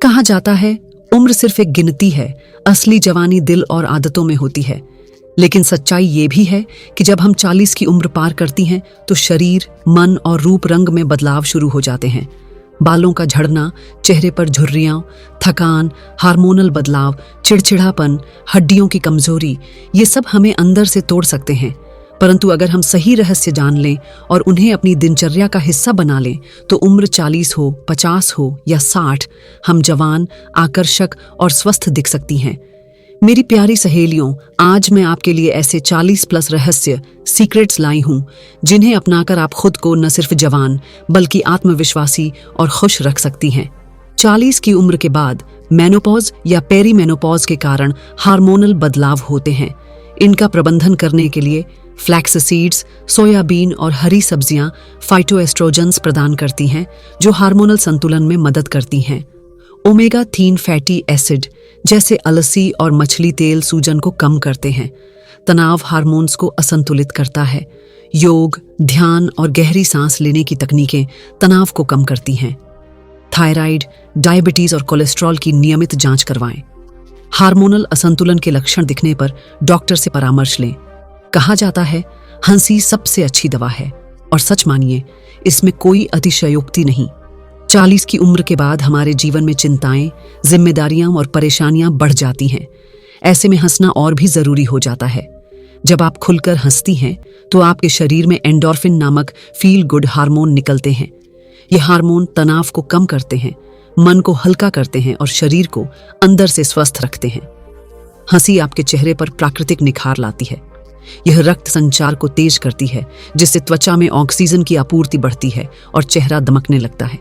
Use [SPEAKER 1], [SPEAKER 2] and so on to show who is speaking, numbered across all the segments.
[SPEAKER 1] कहा जाता है उम्र सिर्फ एक गिनती है, असली जवानी दिल और आदतों में होती है। लेकिन सच्चाई ये भी है कि जब हम 40 की उम्र पार करती हैं तो शरीर, मन और रूप रंग में बदलाव शुरू हो जाते हैं। बालों का झड़ना, चेहरे पर झुर्रियां, थकान, हार्मोनल बदलाव, चिड़चिड़ापन, हड्डियों की कमजोरी, ये सब हमें अंदर से तोड़ सकते हैं। परंतु अगर हम सही रहस्य जान लें और उन्हें अपनी दिनचर्या का हिस्सा बना लें तो उम्र 40 हो, 50 हो या 60, हम जवान, आकर्षक और स्वस्थ दिख सकती हैं। मेरी प्यारी सहेलियों, आज मैं आपके लिए ऐसे 40 प्लस रहस्य, सीक्रेट्स लाई हूं जिन्हें अपनाकर आप खुद को न सिर्फ जवान बल्कि आत्मविश्वासी और खुश रख सकती हैं। 40 की उम्र के बाद मेनोपॉज या पेरीमेनोपॉज के कारण हार्मोनल बदलाव होते हैं। इनका प्रबंधन करने के लिए फ्लैक्स सीड्स, सोयाबीन और हरी सब्जियां फाइटोएस्ट्रोजेंस प्रदान करती हैं जो हार्मोनल संतुलन में मदद करती हैं। ओमेगा 3 फैटी एसिड जैसे अलसी और मछली तेल सूजन को कम करते हैं। तनाव हार्मोन्स को असंतुलित करता है। योग, ध्यान और गहरी सांस लेने की तकनीकें तनाव को कम करती हैं। थायराइड, डायबिटीज और कोलेस्ट्रॉल की नियमित जांच करवाएं। हार्मोनल असंतुलन के लक्षण दिखने पर डॉक्टर से परामर्श लें। कहा जाता है हंसी सबसे अच्छी दवा है, और सच मानिए इसमें कोई अतिशयोक्ति नहीं। 40 की उम्र के बाद हमारे जीवन में चिंताएं, जिम्मेदारियां और परेशानियां बढ़ जाती हैं। ऐसे में हंसना और भी जरूरी हो जाता है। जब आप खुलकर हंसती हैं तो आपके शरीर में एंडोर्फिन नामक फील गुड हार्मोन निकलते हैं। ये हार्मोन तनाव को कम करते हैं, मन को हल्का करते हैं और शरीर को अंदर से स्वस्थ रखते हैं। हंसी आपके चेहरे पर प्राकृतिक निखार लाती है। यह रक्त संचार को तेज करती है, जिससे त्वचा में ऑक्सीजन की आपूर्ति बढ़ती है और चेहरा दमकने लगता है।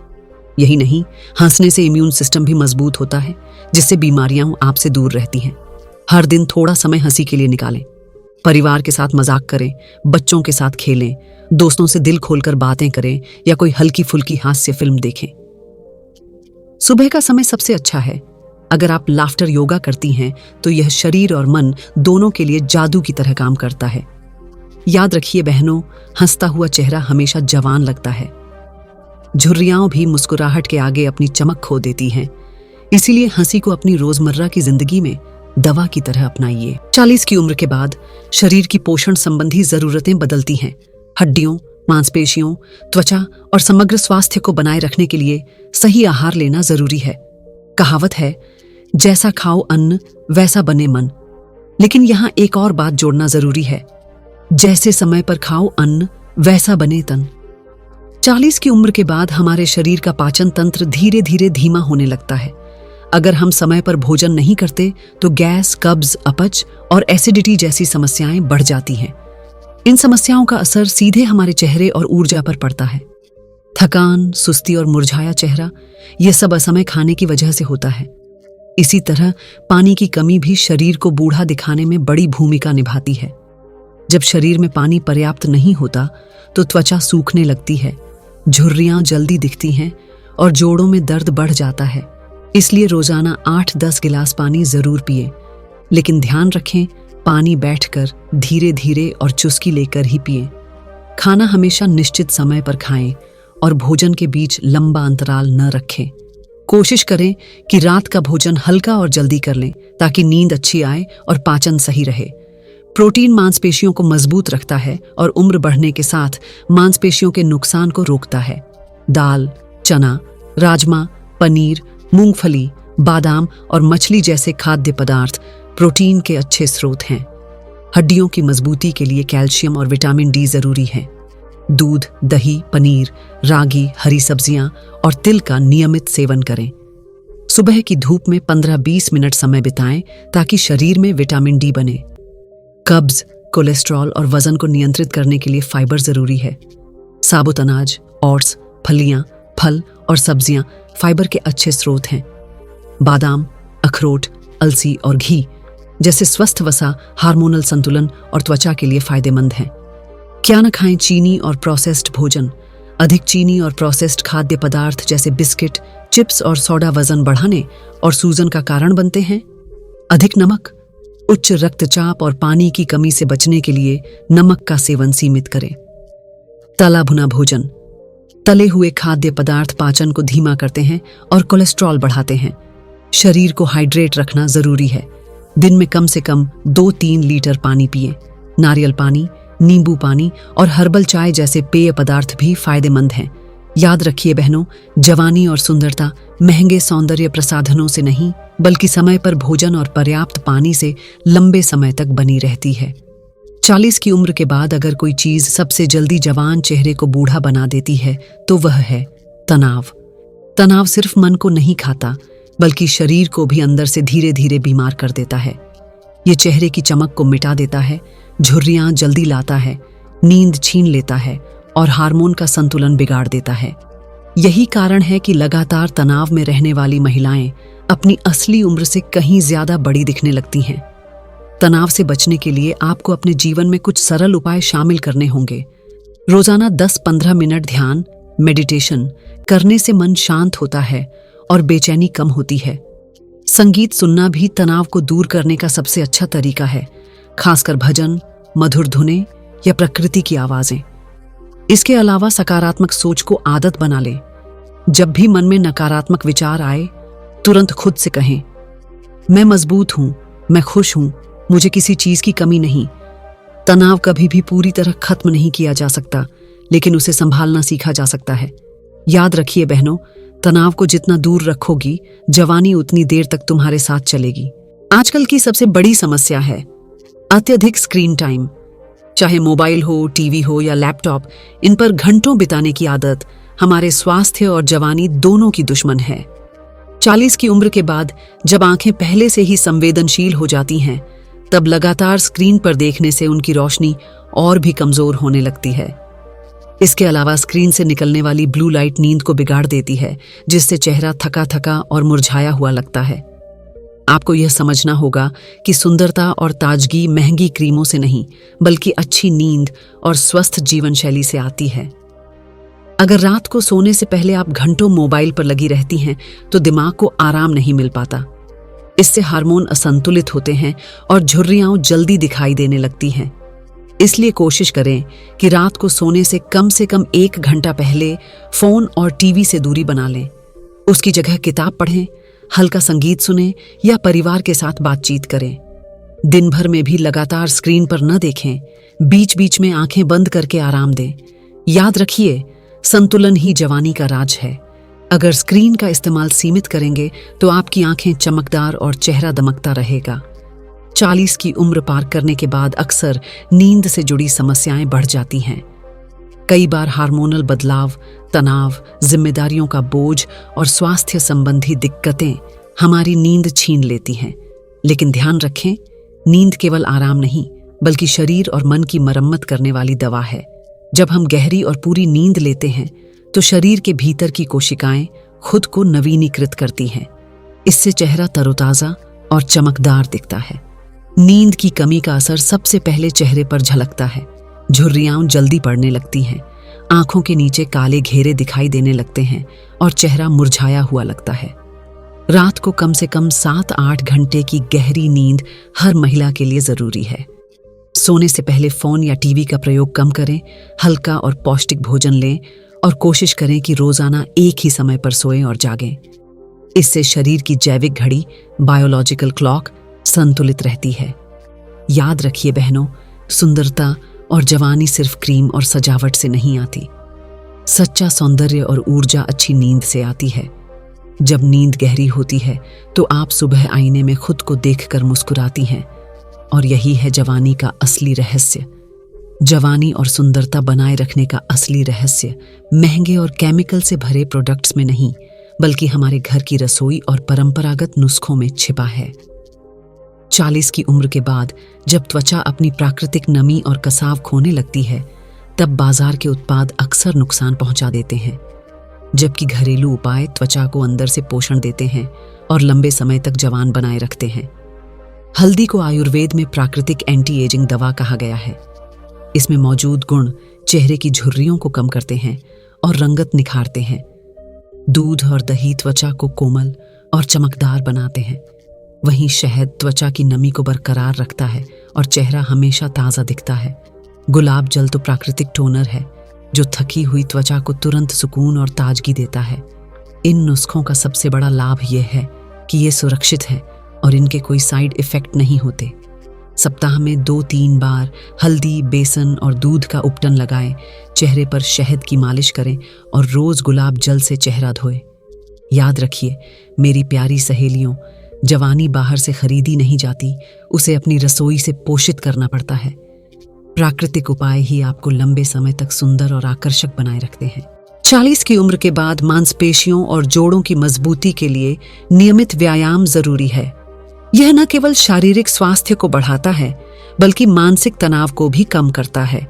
[SPEAKER 1] यही नहीं, हंसने से इम्यून सिस्टम भी मजबूत होता है, जिससे बीमारियां आपसे दूर रहती हैं। हर दिन थोड़ा समय हंसी के लिए निकालें। परिवार के साथ मजाक करें, बच्चों के साथ खेलें, दोस्तों से दिल खोलकर बातें करें या कोई हल्की फुल्की हास्य फिल्म देखें। सुबह का समय सबसे अच्छा है। अगर आप लाफ्टर योगा करती हैं तो यह शरीर और मन दोनों के लिए जादू की तरह काम करता है। याद रखिए बहनों, हंसता हुआ चेहरा हमेशा जवान लगता है। झुर्रियां भी मुस्कुराहट के आगे अपनी चमक खो देती हैं। इसीलिए हंसी को अपनी रोजमर्रा की जिंदगी में दवा की तरह अपनाइए। 40 की उम्र के बाद शरीर की पोषण संबंधी जरूरतें बदलती हैं। हड्डियों, मांसपेशियों, त्वचा और समग्र स्वास्थ्य को बनाए रखने के लिए सही आहार लेना जरूरी है। कहावत है, जैसा खाओ अन्न वैसा बने मन। लेकिन यहाँ एक और बात जोड़ना जरूरी है, जैसे समय पर खाओ अन्न वैसा बने तन। 40 की उम्र के बाद हमारे शरीर का पाचन तंत्र धीरे धीरे धीमा होने लगता है। अगर हम समय पर भोजन नहीं करते तो गैस, कब्ज, अपच और एसिडिटी जैसी समस्याएं बढ़ जाती हैं। इन समस्याओं का असर सीधे हमारे चेहरे और ऊर्जा पर पड़ता है। थकान, सुस्ती और मुरझाया चेहरा, यह सब असमय खाने की वजह से होता है। इसी तरह पानी की कमी भी शरीर को बूढ़ा दिखाने में बड़ी भूमिका निभाती है। जब शरीर में पानी पर्याप्त नहीं होता तो त्वचा सूखने लगती है, झुर्रियां जल्दी दिखती हैं और जोड़ों में दर्द बढ़ जाता है। इसलिए रोजाना 8-10 गिलास पानी जरूर पिए। लेकिन ध्यान रखें, पानी बैठकर धीरे धीरे और चुस्की लेकर ही पिए। खाना हमेशा निश्चित समय पर खाएं और भोजन के बीच लंबा अंतराल न रखें। कोशिश करें कि रात का भोजन हल्का और जल्दी कर लें ताकि नींद अच्छी आए और पाचन सही रहे। प्रोटीन मांसपेशियों को मजबूत रखता है और उम्र बढ़ने के साथ मांसपेशियों के नुकसान को रोकता है। दाल, चना, राजमा, पनीर, मूंगफली, बादाम और मछली जैसे खाद्य पदार्थ प्रोटीन के अच्छे स्रोत हैं। हड्डियों की मजबूती के लिए कैल्शियम और विटामिन डी जरूरी है। दूध, दही, पनीर, रागी, हरी सब्जियां और तिल का नियमित सेवन करें। सुबह की धूप में 15-20 मिनट समय बिताएं ताकि शरीर में विटामिन डी बने। कब्ज, कोलेस्ट्रॉल और वजन को नियंत्रित करने के लिए फाइबर जरूरी है। साबुत अनाज, ओट्स, फलियां, फल और सब्जियां फाइबर के अच्छे स्रोत हैं। बादाम, अखरोट, अलसी और घी जैसे स्वस्थ वसा हार्मोनल संतुलन और त्वचा के लिए फायदेमंद हैं। क्या न खाएं चीनी और प्रोसेस्ड भोजन। अधिक चीनी और प्रोसेस्ड खाद्य पदार्थ जैसे बिस्किट, चिप्स और सोडा वजन बढ़ाने और सूजन का कारण बनते हैं। अधिक नमक, उच्च रक्तचाप और पानी की कमी से बचने के लिए नमक का सेवन सीमित करें। तला भुना भोजन, तले हुए खाद्य पदार्थ पाचन को धीमा करते हैं और कोलेस्ट्रॉल बढ़ाते हैं। शरीर को हाइड्रेट रखना जरूरी है। दिन में कम से कम 2-3 लीटर पानी पिएं। नारियल पानी, नींबू पानी और हर्बल चाय जैसे पेय पदार्थ भी फायदेमंद हैं। याद रखिए बहनों, जवानी और सुंदरता महंगे सौंदर्य प्रसाधनों से नहीं, बल्कि समय पर भोजन और पर्याप्त पानी से लंबे समय तक बनी रहती है। 40 की उम्र के बाद अगर कोई चीज सबसे जल्दी जवान चेहरे को बूढ़ा बना देती है तो वह है तनाव। तनाव सिर्फ मन को नहीं खाता, बल्कि शरीर को भी अंदर से धीरे धीरे बीमार कर देता है। ये चेहरे की चमक को मिटा देता है, झुर्रियां जल्दी लाता है, नींद छीन लेता है और हार्मोन का संतुलन बिगाड़ देता है। यही कारण है कि लगातार तनाव में रहने वाली महिलाएं अपनी असली उम्र से कहीं ज्यादा बड़ी दिखने लगती हैं। तनाव से बचने के लिए आपको अपने जीवन में कुछ सरल उपाय शामिल करने होंगे। रोजाना 10-15 मिनट ध्यान, मेडिटेशन करने से मन शांत होता है और बेचैनी कम होती है। संगीत सुनना भी तनाव को दूर करने का सबसे अच्छा तरीका है, खासकर भजन, मधुर धुनें या प्रकृति की आवाजें। इसके अलावा सकारात्मक सोच को आदत बना लें। जब भी मन में नकारात्मक विचार आए, तुरंत खुद से कहें, मैं मजबूत हूं, मैं खुश हूं, मुझे किसी चीज की कमी नहीं। तनाव कभी भी पूरी तरह खत्म नहीं किया जा सकता, लेकिन उसे संभालना सीखा जा सकता है। याद रखिए बहनों, तनाव को जितना दूर रखोगी, जवानी उतनी देर तक तुम्हारे साथ चलेगी। आजकल की सबसे बड़ी समस्या है अत्यधिक स्क्रीन टाइम। चाहे मोबाइल हो, टीवी हो या लैपटॉप, इन पर घंटों बिताने की आदत हमारे स्वास्थ्य और जवानी दोनों की दुश्मन है। 40 की उम्र के बाद जब आंखें पहले से ही संवेदनशील हो जाती हैं, तब लगातार स्क्रीन पर देखने से उनकी रोशनी और भी कमजोर होने लगती है। इसके अलावा स्क्रीन से निकलने वाली ब्लू लाइट नींद को बिगाड़ देती है, जिससे चेहरा थका थका और मुरझाया हुआ लगता है। आपको यह समझना होगा कि सुंदरता और ताजगी महंगी क्रीमों से नहीं, बल्कि अच्छी नींद और स्वस्थ जीवन शैली से आती है। अगर रात को सोने से पहले आप घंटों मोबाइल पर लगी रहती हैं, तो दिमाग को आराम नहीं मिल पाता। इससे हार्मोन असंतुलित होते हैं और झुर्रियां जल्दी दिखाई देने लगती हैं। इसलिए कोशिश करें कि रात को सोने से कम 1 घंटा पहले फोन और टीवी से दूरी बना लें। उसकी जगह किताब पढ़ें, हल्का संगीत सुनें या परिवार के साथ बातचीत करें। दिन भर में भी लगातार स्क्रीन पर न देखें, बीच बीच में आंखें बंद करके आराम दें। याद रखिए, संतुलन ही जवानी का राज है। अगर स्क्रीन का इस्तेमाल सीमित करेंगे तो आपकी आंखें चमकदार और चेहरा दमकता रहेगा। 40 की उम्र पार करने के बाद अक्सर नींद से जुड़ी समस्याएं बढ़ जाती हैं। कई बार हार्मोनल बदलाव, तनाव, जिम्मेदारियों का बोझ और स्वास्थ्य संबंधी दिक्कतें हमारी नींद छीन लेती हैं। लेकिन ध्यान रखें, नींद केवल आराम नहीं, बल्कि शरीर और मन की मरम्मत करने वाली दवा है। जब हम गहरी और पूरी नींद लेते हैं, तो शरीर के भीतर की कोशिकाएं खुद को नवीनीकृत करती हैं। इससे चेहरा तरोताजा और चमकदार दिखता है। नींद की कमी का असर सबसे पहले चेहरे पर झलकता है। झुर्रियां जल्दी पड़ने लगती हैं, आंखों के नीचे काले घेरे दिखाई देने लगते हैं और चेहरा मुरझाया हुआ लगता है। रात को कम से कम 7-8 घंटे की गहरी नींद हर महिला के लिए जरूरी है। सोने से पहले फोन या टीवी का प्रयोग कम करें, हल्का और पौष्टिक भोजन लें और कोशिश करें कि रोजाना एक ही समय पर सोएं और जागें। इससे शरीर की जैविक घड़ी, बायोलॉजिकल क्लॉक संतुलित रहती है। याद रखिए बहनों, सुंदरता और जवानी सिर्फ क्रीम और सजावट से नहीं आती। सच्चा सौंदर्य और ऊर्जा अच्छी नींद से आती है। जब नींद गहरी होती है तो आप सुबह आईने में खुद को देखकर मुस्कुराती हैं, और यही है जवानी का असली रहस्य। जवानी और सुंदरता बनाए रखने का असली रहस्य महंगे और केमिकल से भरे प्रोडक्ट्स में नहीं, बल्कि हमारे घर की रसोई और परंपरागत नुस्खों में छिपा है। 40 की उम्र के बाद जब त्वचा अपनी प्राकृतिक नमी और कसाव खोने लगती है, तब बाजार के उत्पाद अक्सर नुकसान पहुंचा देते हैं, जबकि घरेलू उपाय त्वचा को अंदर से पोषण देते हैं और लंबे समय तक जवान बनाए रखते हैं। हल्दी को आयुर्वेद में प्राकृतिक एंटी एजिंग दवा कहा गया है। इसमें मौजूद गुण चेहरे की झुर्रियों को कम करते हैं और रंगत निखारते हैं। दूध और दही त्वचा को कोमल और चमकदार बनाते हैं। वहीं शहद त्वचा की नमी को बरकरार रखता है और चेहरा हमेशा ताज़ा दिखता है। गुलाब जल तो प्राकृतिक टोनर है, जो थकी हुई त्वचा को तुरंत सुकून और ताजगी देता है। इन नुस्खों का सबसे बड़ा लाभ यह है कि ये सुरक्षित है और इनके कोई साइड इफेक्ट नहीं होते। सप्ताह में 2-3 बार हल्दी, बेसन और दूध का उपटन लगाएं, चेहरे पर शहद की मालिश करें और रोज गुलाब जल से चेहरा धोएं। याद रखिए मेरी प्यारी सहेलियों, जवानी बाहर से खरीदी नहीं जाती, उसे अपनी रसोई से पोषित करना पड़ता है। प्राकृतिक उपाय ही आपको लंबे समय तक सुंदर और आकर्षक बनाए रखते हैं। 40 की उम्र के बाद मांसपेशियों और जोड़ों की मजबूती के लिए नियमित व्यायाम जरूरी है। यह न केवल शारीरिक स्वास्थ्य को बढ़ाता है बल्कि मानसिक तनाव को भी कम करता है।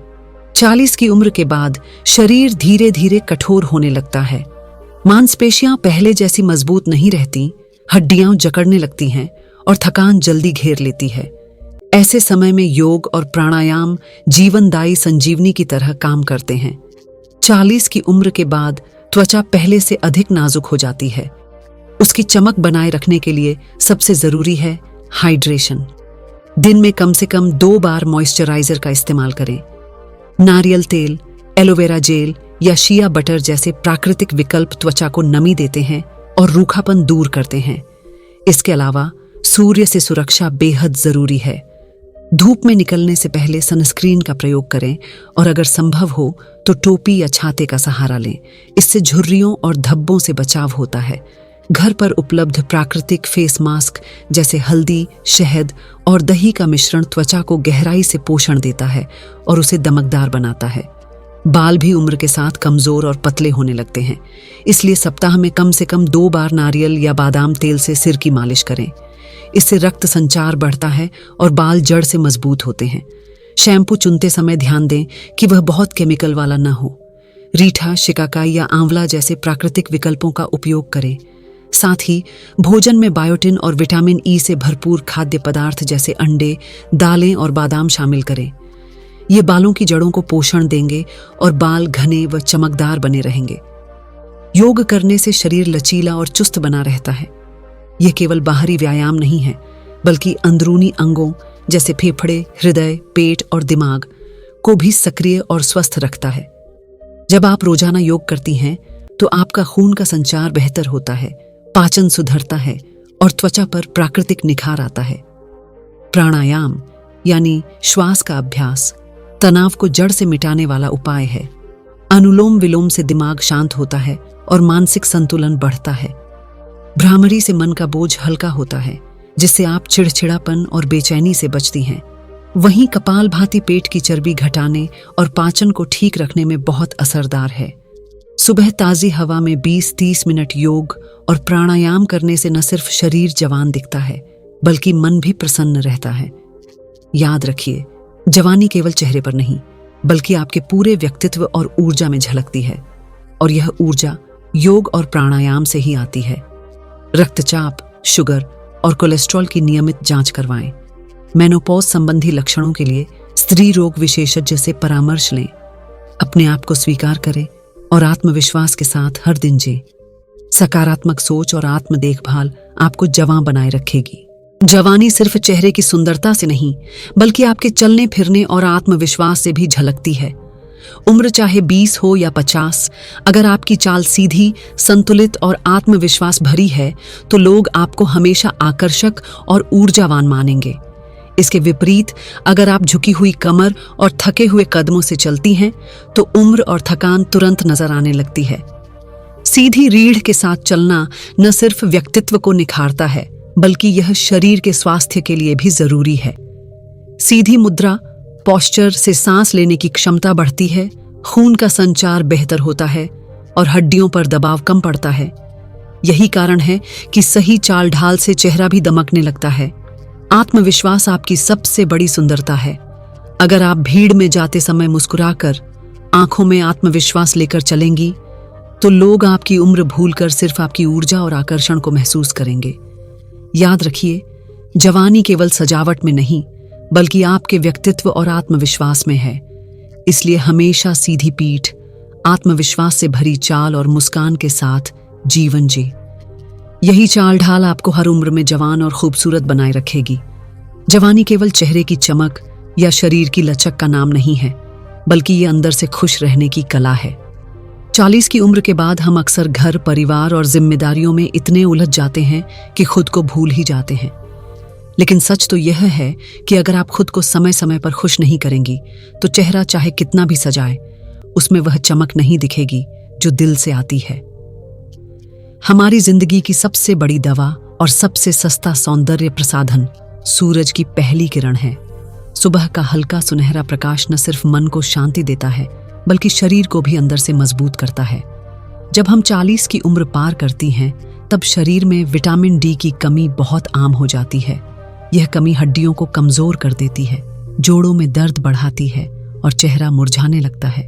[SPEAKER 1] 40 की उम्र के बाद शरीर धीरे धीरे कठोर होने लगता है। मांसपेशियां पहले जैसी मजबूत नहीं रहती, हड्डियां जकड़ने लगती हैं और थकान जल्दी घेर लेती है। ऐसे समय में योग और प्राणायाम जीवनदायी संजीवनी की तरह काम करते हैं। 40 की उम्र के बाद त्वचा पहले से अधिक नाजुक हो जाती है। उसकी चमक बनाए रखने के लिए सबसे जरूरी है हाइड्रेशन। दिन में कम से कम 2 बार मॉइस्चराइजर का इस्तेमाल करें। नारियल तेल, एलोवेरा जेल या शिया बटर जैसे प्राकृतिक विकल्प त्वचा को नमी देते हैं और रूखापन दूर करते हैं। इसके अलावा सूर्य से सुरक्षा बेहद जरूरी है। धूप में निकलने से पहले सनस्क्रीन का प्रयोग करें और अगर संभव हो तो टोपी या छाते का सहारा लें। इससे झुर्रियों और धब्बों से बचाव होता है। घर पर उपलब्ध प्राकृतिक फेस मास्क जैसे हल्दी, शहद और दही का मिश्रण त्वचा को गहराई से पोषण देता है और उसे दमकदार बनाता है। बाल भी उम्र के साथ कमजोर और पतले होने लगते हैं, इसलिए सप्ताह में कम से कम 2 बार नारियल या बादाम तेल से सिर की मालिश करें। इससे रक्त संचार बढ़ता है और बाल जड़ से मजबूत होते हैं। शैम्पू चुनते समय ध्यान दें कि वह बहुत केमिकल वाला न हो। रीठा, शिकाकाई या आंवला जैसे प्राकृतिक विकल्पों का उपयोग करें। साथ ही भोजन में बायोटिन और विटामिन ई से भरपूर खाद्य पदार्थ जैसे अंडे, दालें और बादाम शामिल करें। ये बालों की जड़ों को पोषण देंगे और बाल घने व चमकदार बने रहेंगे। योग करने से शरीर लचीला और चुस्त बना रहता है। यह केवल बाहरी व्यायाम नहीं है बल्कि अंदरूनी अंगों जैसे फेफड़े, हृदय, पेट और दिमाग को भी सक्रिय और स्वस्थ रखता है। जब आप रोजाना योग करती हैं तो आपका खून का संचार बेहतर होता है, पाचन सुधरता है और त्वचा पर प्राकृतिक निखार आता है। प्राणायाम यानी श्वास का अभ्यास तनाव को जड़ से मिटाने वाला उपाय है। अनुलोम विलोम से दिमाग शांत होता है और मानसिक संतुलन बढ़ता है। भ्रामरी से मन का बोझ हल्का होता है, जिससे आप चिड़चिड़ापन और बेचैनी से बचती हैं। वहीं कपालभाति पेट की चर्बी घटाने और पाचन को ठीक रखने में बहुत असरदार है। सुबह ताज़ी हवा में 20-30 मिनट योग और प्राणायाम करने से न सिर्फ शरीर जवान दिखता है बल्कि मन भी प्रसन्न रहता है। याद रखिए, जवानी केवल चेहरे पर नहीं बल्कि आपके पूरे व्यक्तित्व और ऊर्जा में झलकती है, और यह ऊर्जा योग और प्राणायाम से ही आती है। रक्तचाप, शुगर और कोलेस्ट्रॉल की नियमित जांच करवाएं। मेनोपॉज संबंधी लक्षणों के लिए स्त्री रोग विशेषज्ञ से परामर्श लें। अपने आप को स्वीकार करें और आत्मविश्वास के साथ हर दिन जिएं। सकारात्मक सोच और आत्म देखभाल आपको जवां बनाए रखेगी। जवानी सिर्फ चेहरे की सुंदरता से नहीं बल्कि आपके चलने फिरने और आत्मविश्वास से भी झलकती है। उम्र चाहे 20 हो या 50, अगर आपकी चाल सीधी, संतुलित और आत्मविश्वास भरी है तो लोग आपको हमेशा आकर्षक और ऊर्जावान मानेंगे। इसके विपरीत अगर आप झुकी हुई कमर और थके हुए कदमों से चलती हैं तो उम्र और थकान तुरंत नजर आने लगती है। सीधी रीढ़ के साथ चलना न सिर्फ व्यक्तित्व को निखारता है बल्कि यह शरीर के स्वास्थ्य के लिए भी जरूरी है। सीधी मुद्रा पोस्चर से सांस लेने की क्षमता बढ़ती है, खून का संचार बेहतर होता है और हड्डियों पर दबाव कम पड़ता है। यही कारण है कि सही चाल ढाल से चेहरा भी दमकने लगता है। आत्मविश्वास आपकी सबसे बड़ी सुंदरता है। अगर आप भीड़ में जाते समय मुस्कुराकर आंखों में आत्मविश्वास लेकर चलेंगी तो लोग आपकी उम्र भूलकर सिर्फ आपकी ऊर्जा और आकर्षण को महसूस करेंगे। याद रखिए, जवानी केवल सजावट में नहीं बल्कि आपके व्यक्तित्व और आत्मविश्वास में है। इसलिए हमेशा सीधी पीठ, आत्मविश्वास से भरी चाल और मुस्कान के साथ जीवन जी। यही चाल ढाल आपको हर उम्र में जवान और खूबसूरत बनाए रखेगी। जवानी केवल चेहरे की चमक या शरीर की लचक का नाम नहीं है बल्कि ये अंदर से खुश रहने की कला है। 40 की उम्र के बाद हम अक्सर घर, परिवार और जिम्मेदारियों में इतने उलझ जाते हैं कि खुद को भूल ही जाते हैं। लेकिन सच तो यह है कि अगर आप खुद को समय समय पर खुश नहीं करेंगी तो चेहरा चाहे कितना भी सजाए, उसमें वह चमक नहीं दिखेगी जो दिल से आती है। हमारी जिंदगी की सबसे बड़ी दवा और सबसे सस्ता सौंदर्य प्रसाधन सूरज की पहली किरण है। सुबह का हल्का सुनहरा प्रकाश न सिर्फ मन को शांति देता है बल्कि शरीर को भी अंदर से मजबूत करता है। जब हम 40 की उम्र पार करती हैं तब शरीर में विटामिन डी की कमी बहुत आम हो जाती है। यह कमी हड्डियों को कमजोर कर देती है, जोड़ों में दर्द बढ़ाती है और चेहरा मुरझाने लगता है।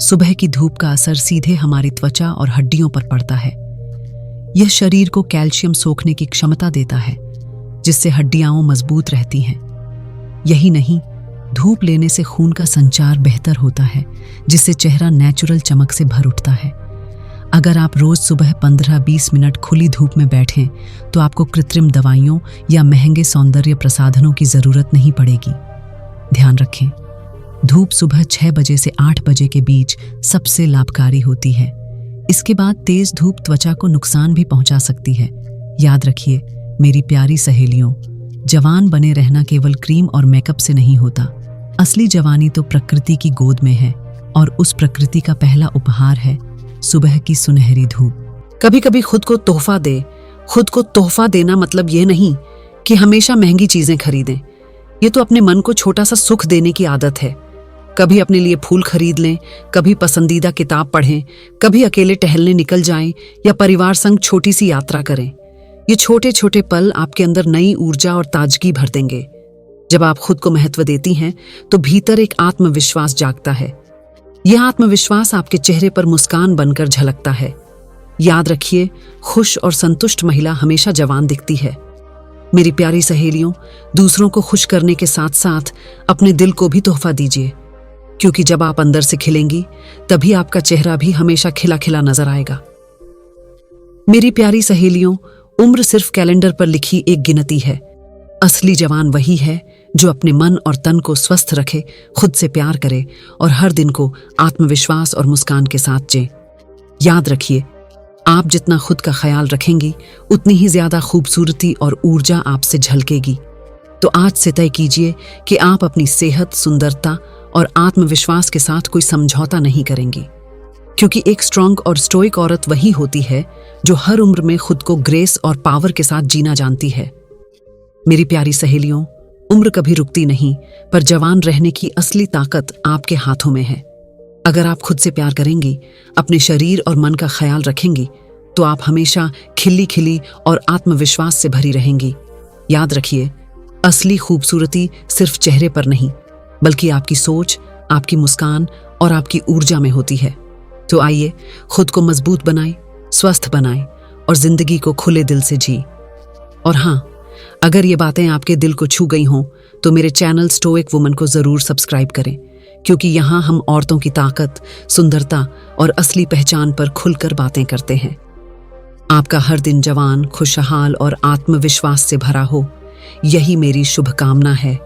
[SPEAKER 1] सुबह की धूप का असर सीधे हमारी त्वचा और हड्डियों पर पड़ता है। यह शरीर को कैल्शियम सोखने की क्षमता देता है, जिससे हड्डियां मजबूत रहती हैं। यही नहीं, धूप लेने से खून का संचार बेहतर होता है, जिससे चेहरा नेचुरल चमक से भर उठता है। अगर आप रोज सुबह 15-20 मिनट खुली धूप में बैठें तो आपको कृत्रिम दवाइयों या महंगे सौंदर्य प्रसाधनों की जरूरत नहीं पड़ेगी। ध्यान रखें, धूप सुबह 6 बजे से 8 बजे के बीच सबसे लाभकारी होती है। इसके बाद तेज धूप त्वचा को नुकसान भी पहुंचा सकती है। याद रखिए मेरी प्यारी सहेलियों, जवान बने रहना केवल क्रीम और मेकअप से नहीं होता। असली जवानी तो प्रकृति की गोद में है और उस प्रकृति का पहला उपहार है सुबह की सुनहरी धूप। कभी कभी खुद को तोहफा दे। खुद को तोहफा देना मतलब ये नहीं कि हमेशा महंगी चीजें खरीदें। ये तो अपने मन को छोटा सा सुख देने की आदत है। कभी अपने लिए फूल खरीद लें, कभी पसंदीदा किताब पढ़ें, कभी अकेले टहलने निकल जाएं या परिवार संग छोटी सी यात्रा करें। ये छोटे छोटे पल आपके अंदर नई ऊर्जा और ताजगी भर देंगे। जब आप खुद को महत्व देती हैं तो भीतर एक आत्मविश्वास जागता है। यह आत्मविश्वास आपके चेहरे पर मुस्कान बनकर झलकता है। याद रखिए, खुश और संतुष्ट महिला हमेशा जवान दिखती है। मेरी प्यारी सहेलियों, दूसरों को खुश करने के साथ साथ अपने दिल को भी तोहफा दीजिए, क्योंकि जब आप अंदर से खिलेंगी तभी आपका चेहरा भी हमेशा खिला खिला नजर आएगा। मेरी प्यारी सहेलियों, उम्र सिर्फ कैलेंडर पर लिखी एक गिनती है। असली जवान वही है जो अपने मन और तन को स्वस्थ रखे, खुद से प्यार करे और हर दिन को आत्मविश्वास और मुस्कान के साथ जिए। याद रखिए, आप जितना खुद का ख्याल रखेंगी उतनी ही ज्यादा खूबसूरती और ऊर्जा आपसे झलकेगी। तो आज से तय कीजिए कि आप अपनी सेहत, सुंदरता और आत्मविश्वास के साथ कोई समझौता नहीं करेंगी, क्योंकि एक स्ट्रांग और स्टोइक औरत वही होती है जो हर उम्र में खुद को ग्रेस और पावर के साथ जीना जानती है। मेरी प्यारी सहेलियों, उम्र कभी रुकती नहीं, पर जवान रहने की असली ताकत आपके हाथों में है। अगर आप खुद से प्यार करेंगी, अपने शरीर और मन का ख्याल रखेंगी, तो आप हमेशा खिली खिली और आत्मविश्वास से भरी रहेंगी। याद रखिए, असली खूबसूरती सिर्फ चेहरे पर नहीं बल्कि आपकी सोच, आपकी मुस्कान और आपकी ऊर्जा में होती है। तो आइए खुद को मजबूत बनाएं, स्वस्थ बनाएं और जिंदगी को खुले दिल से जी। और हाँ, अगर ये बातें आपके दिल को छू गई हों तो मेरे चैनल स्टोइक वुमन को जरूर सब्सक्राइब करें, क्योंकि यहाँ हम औरतों की ताकत, सुंदरता और असली पहचान पर खुलकर बातें करते हैं। आपका हर दिन जवान, खुशहाल और आत्मविश्वास से भरा हो, यही मेरी शुभकामना है।